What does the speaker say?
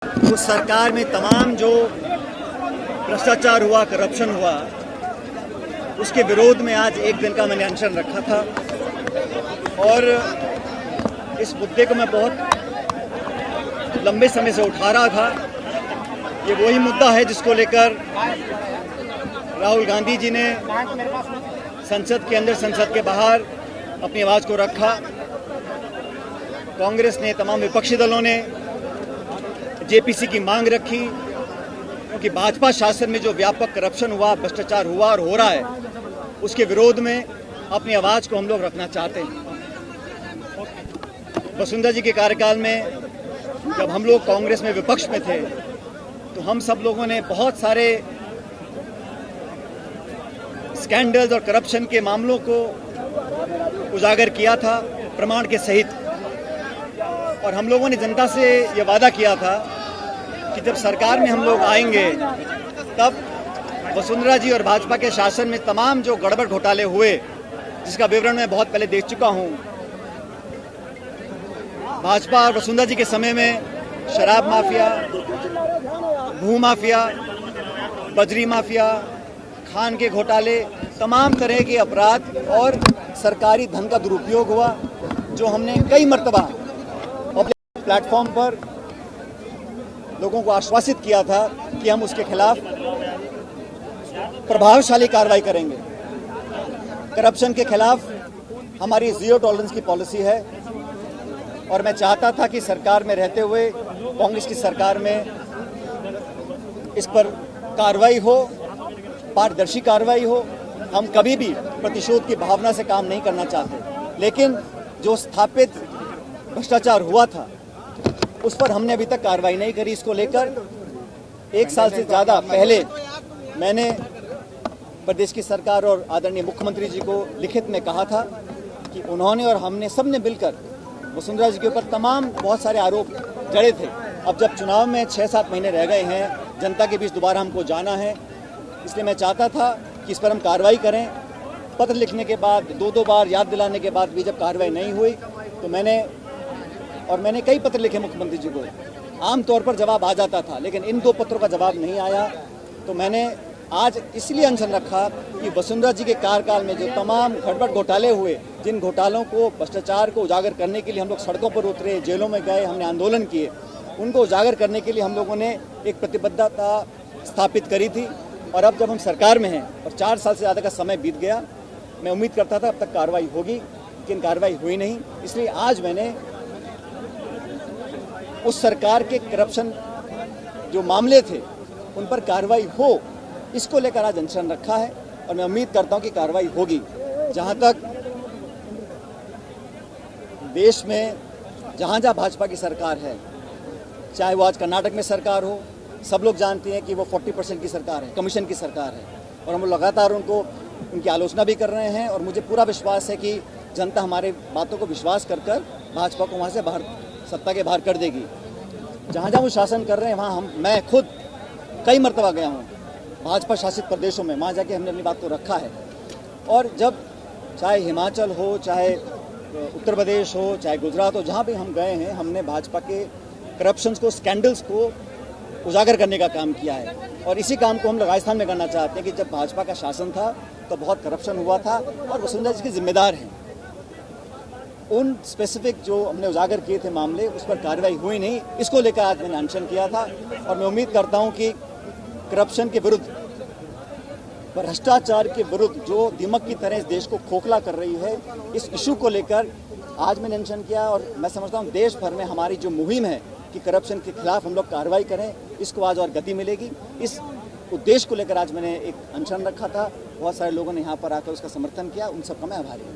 उस सरकार में तमाम जो भ्रष्टाचार हुआ, करप्शन हुआ, उसके विरोध में आज एक दिन का मैंने अनशन रखा था। और इस मुद्दे को मैं बहुत लंबे समय से उठा रहा था। ये वही मुद्दा है जिसको लेकर राहुल गांधी जी ने संसद के अंदर, संसद के बाहर अपनी आवाज़ को रखा। कांग्रेस ने, तमाम विपक्षी दलों ने जेपीसी की मांग रखी, क्योंकि भाजपा शासन में जो व्यापक करप्शन हुआ, भ्रष्टाचार हुआ और हो रहा है, उसके विरोध में अपनी आवाज़ को हम लोग रखना चाहते हैं। वसुंधरा जी के कार्यकाल में जब हम लोग कांग्रेस में विपक्ष में थे, तो हम सब लोगों ने बहुत सारे स्कैंडल्स और करप्शन के मामलों को उजागर किया था, प्रमाण के सहित। और हम लोगों ने जनता से ये वादा किया था कि जब सरकार में हम लोग आएंगे, तब वसुंधरा जी और भाजपा के शासन में तमाम जो गड़बड़ घोटाले हुए, जिसका विवरण मैं बहुत पहले देख चुका हूं। भाजपा और वसुंधरा जी के समय में शराब माफिया, भू माफिया, बजरी माफिया, खान के घोटाले, तमाम तरह के अपराध और सरकारी धन का दुरुपयोग हुआ, जो हमने कई मर्तबा अपने प्लेटफॉर्म पर लोगों को आश्वासित किया था कि हम उसके खिलाफ प्रभावशाली कार्रवाई करेंगे। करप्शन के खिलाफ हमारी जीरो टॉलरेंस की पॉलिसी है, और मैं चाहता था कि सरकार में रहते हुए, कांग्रेस की सरकार में, इस पर कार्रवाई हो, पारदर्शी कार्रवाई हो। हम कभी भी प्रतिशोध की भावना से काम नहीं करना चाहते, लेकिन जो स्थापित भ्रष्टाचार हुआ था, उस पर हमने अभी तक कार्रवाई नहीं करी। इसको लेकर 1 साल से ज़्यादा पहले मैंने प्रदेश की सरकार और आदरणीय मुख्यमंत्री जी को लिखित में कहा था कि उन्होंने और हमने सबने मिलकर वसुंधरा जी के ऊपर तमाम बहुत सारे आरोप जड़े थे। अब जब चुनाव में 6-7 महीने रह गए हैं, जनता के बीच दोबारा हमको जाना है, इसलिए मैं चाहता था कि इस पर हम कार्रवाई करें। पत्र लिखने के बाद, 2-2 बार याद दिलाने के बाद भी जब कार्रवाई नहीं हुई, तो मैंने कई पत्र लिखे मुख्यमंत्री जी को। आमतौर पर जवाब आ जाता था, लेकिन इन 2 पत्रों का जवाब नहीं आया। तो मैंने आज इसलिए अनशन रखा कि वसुंधरा जी के कार्यकाल में जो तमाम गड़बड़ घोटाले हुए, जिन घोटालों को, भ्रष्टाचार को उजागर करने के लिए हम लोग सड़कों पर उतरे, जेलों में गए, हमने आंदोलन किए, उनको उजागर करने के लिए हम लोगों ने एक प्रतिबद्धता स्थापित करी थी। और अब जब हम सरकार में हैं और 4 साल से ज़्यादा का समय बीत गया, मैं उम्मीद करता था अब तक कार्रवाई होगी, लेकिन कार्रवाई हुई नहीं। इसलिए आज मैंने उस सरकार के करप्शन जो मामले थे, उन पर कार्रवाई हो, इसको लेकर आज अनशन रखा है। और मैं उम्मीद करता हूं कि कार्रवाई होगी। जहां तक देश में जहां भाजपा की सरकार है, चाहे वो आज कर्नाटक में सरकार हो, सब लोग जानते हैं कि वो 40% की सरकार है, कमीशन की सरकार है, और हम लगातार उनकी आलोचना भी कर रहे हैं। और मुझे पूरा विश्वास है कि जनता हमारे बातों को विश्वास कर भाजपा को वहाँ से बाहर, सत्ता के बाहर कर देगी। जहाँ वो शासन कर रहे हैं, वहाँ मैं खुद कई मरतबा गया हूँ भाजपा शासित प्रदेशों में, वहाँ जाके हमने अपनी बात को रखा है। और जब चाहे हिमाचल हो, चाहे उत्तर प्रदेश हो, चाहे गुजरात हो, जहाँ भी हम गए हैं, हमने भाजपा के करप्शंस को, स्कैंडल्स को उजागर करने का काम किया है। और इसी काम को हम लोग राजस्थान में करना चाहते हैं कि जब भाजपा का शासन था तो बहुत करप्शन हुआ था, और वसुंधरा जी के जिम्मेदार हैं। उन स्पेसिफिक जो हमने उजागर किए थे मामले, उस पर कार्रवाई हुई नहीं। इसको लेकर आज मैंने अनशन किया था। और मैं उम्मीद करता हूं कि करप्शन के विरुद्ध, भ्रष्टाचार के विरुद्ध, जो दीमक की तरह इस देश को खोखला कर रही है, इस इशू को लेकर आज मैंने अनशन किया। और मैं समझता हूं देश भर में हमारी जो मुहिम है कि करप्शन के खिलाफ हम लोग कार्रवाई करें, इसको आज और गति मिलेगी। इस उद्देश्य को लेकर आज मैंने एक अनशन रखा था। बहुत सारे लोगों ने यहाँ पर आकर उसका समर्थन किया, उन सबका मैं आभारी हूँ।